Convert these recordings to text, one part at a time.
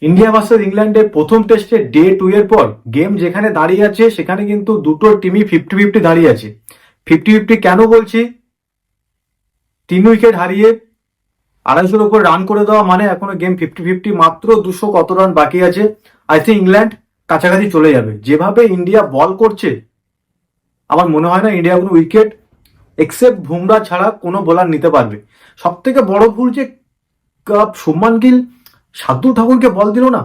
India versus ইংল্যান্ডের প্রথম টেস্টে ডে 2 এর পর গেম যেখানে দাঁড়িয়ে আছে সেখানে কিন্তু দুটো টিমই 50-50 দাঁড়িয়ে আছে। 50-50 কেন বলছি? 3 উইকেট হারিয়ে 250-এর উপর রান করে দেওয়া মানে এখনো গেম 50-50, মাত্র 200 কত রান বাকি আছে। আই থিঙ্ক ইংল্যান্ড কাছাকাছি চলে যাবে। যেভাবে ইন্ডিয়া বল করছে আমার মনে হয় না ইন্ডিয়া কোনো উইকেট এক্সেপ্ট বুমরা ছাড়া কোনো বোলার নিতে পারবে। সব থেকে বড় ভুল যে শুভমান গিল শার্দুল ঠাকুরকে বল দিল না।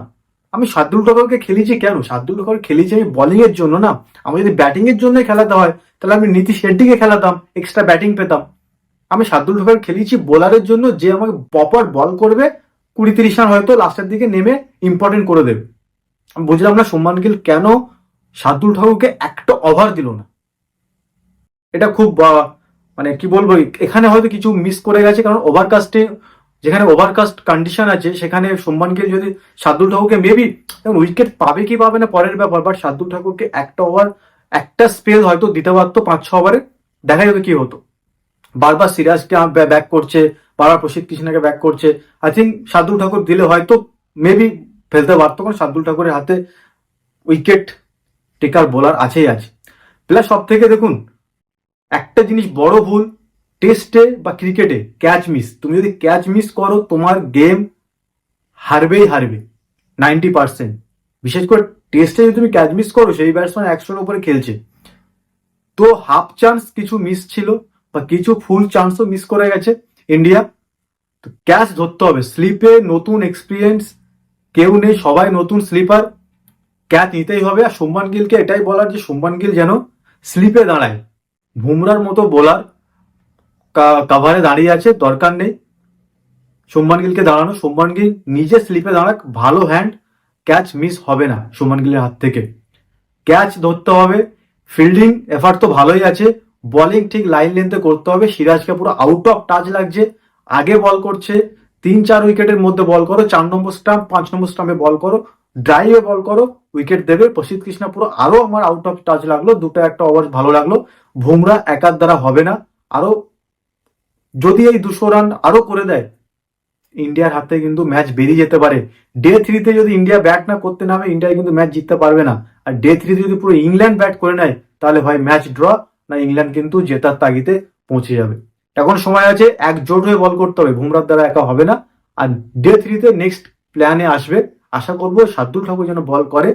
আমি শার্দুল ঠাকুরকে খেলেছি কেন? শার্দুল ঠাকুর খেলেছি আমি বোলিং এর জন্য না। আমি যদি ব্যাটিং এর জন্য খেলাতে হয় তাহলে আমি নীতিশ রেড্ডিকে খেলাতাম, এক্সট্রা ব্যাটিং পেতাম। আমি শার্দুল ঠাকুর খেলেছি বোলারের জন্য, যে আমাকে প্রপার বল করবে, 20-30 রান হয়তো লাস্টের দিকে নেমে ইম্পর্টেন্ট করে দেবে। আমি বুঝলাম না শুভমান গিল কেন শার্দুল ঠাকুরকে একটা ওভার দিল না। এটা খুব মানে কি বলবো, এখানে হয়তো কিছু মিস করে গেছে, কারণ ওভারকাস্টে যেখানে ওভারকাস্ট কন্ডিশন আছে সেখানে শুভমান গিল যদি শার্দুল ঠাকুরকে মেবি উইকেট পাবে কি পাবে না পরের ব্যাপার, বাট শার্দুল ঠাকুরকে একটা ওভার একটা স্পেল হয়তো দিতে পারতো 5-6 ওভারে, দেখা যাবে কি হতো। বারবার সিরাজকে ব্যাক করছে, বারবার প্রসিদ্ধ কৃষ্ণাকে ব্যাক করছে। আই থিঙ্ক শার্দুল ঠাকুর দিলে হয়তো মেবি ফেলতে পারতো, কারণ শার্দুল ঠাকুরের হাতে উইকেট টেকার বোলার আছেই আছে। প্লাস সব থেকে দেখুন একটা জিনিস বড় ভুল টেস্টে বা ক্রিকেটে, ক্যাচ মিস। তুমি যদি ক্যাচ মিস করো তোমার গেম হারবেই হারবে 90%। বিশেষ করে টেস্টে যদি তুমি ক্যাচ মিস করো, সেই ব্যাটসম্যান 100-এর উপরে খেলছে, তো হাফ চান্স কিছু মিস ছিল বা কিছু ফুল চান্সও মিস করে গেছে ইন্ডিয়া। তো ক্যাচ ধরতে হবে। স্লিপে নতুন এক্সপিরিয়েন্স কেউ নেই, সবাই নতুন স্লিপার, ক্যাচ নিতেই হবে। আর শুভমান গিলকে এটাই বলার যে শুভমান গিল যেন স্লিপে দাঁড়ায়। বুমরার মতো বোলার কাভারে দাঁড়িয়ে আছে, দরকার নেই শুভমান গিলকে দাঁড়ানো। শুভমান গিল নিজে স্লিপে দাঁড়াক, ভালো হ্যান্ড, ক্যাচ মিস হবে না শুভমান গিলের হাত থেকে। ক্যাচ ধরতে হবে, ফিল্ডিং এফার্ট তো ভালোই আছে, বলিং ঠিক লাইন লেন্থে করতে হবে। সিরাজকে পুরো আউট অফ টাচ লাগছে, আগে বল করছে। 3-4 উইকেটের মধ্যে বল করো, 4 নম্বর স্টাম্প 5 নম্বর স্টাম্পে বল করো, ড্রাইভে বল করো, উইকেট দেবে। প্রসিদ্ধ কৃষ্ণা পুরো আরো আমার আউট অফ টাচ লাগলো, দুটো একটা ওভার ভালো লাগলো। বুমরা একার দ্বারা হবে না। আরো যদি এই 200 রান আরো করে দেয়, ইন্ডিয়ার হাতে কিন্তু ম্যাচ বেরিয়ে যেতে পারে। ডে 3-তে যদি ইন্ডিয়া ব্যাট না করতে নামে, ইন্ডিয়া কিন্তু ম্যাচ জিততে পারবে না। আর ডে 3-তে যদি পুরো ইংল্যান্ড ব্যাট করে নেয়, তাহলে ভাই ম্যাচ ড্র, না ইংল্যান্ড কিন্তু জেতার তাগিদে পৌঁছে যাবে। এখন সময় আছে, একজোট হয়ে বল করতে হবে, বুমরার দ্বারা একা হবে না। আর ডে 3-তে নেক্সট প্ল্যানে আসবে, আশা করবো শার্দুল ঠাকুর যেন বল করে।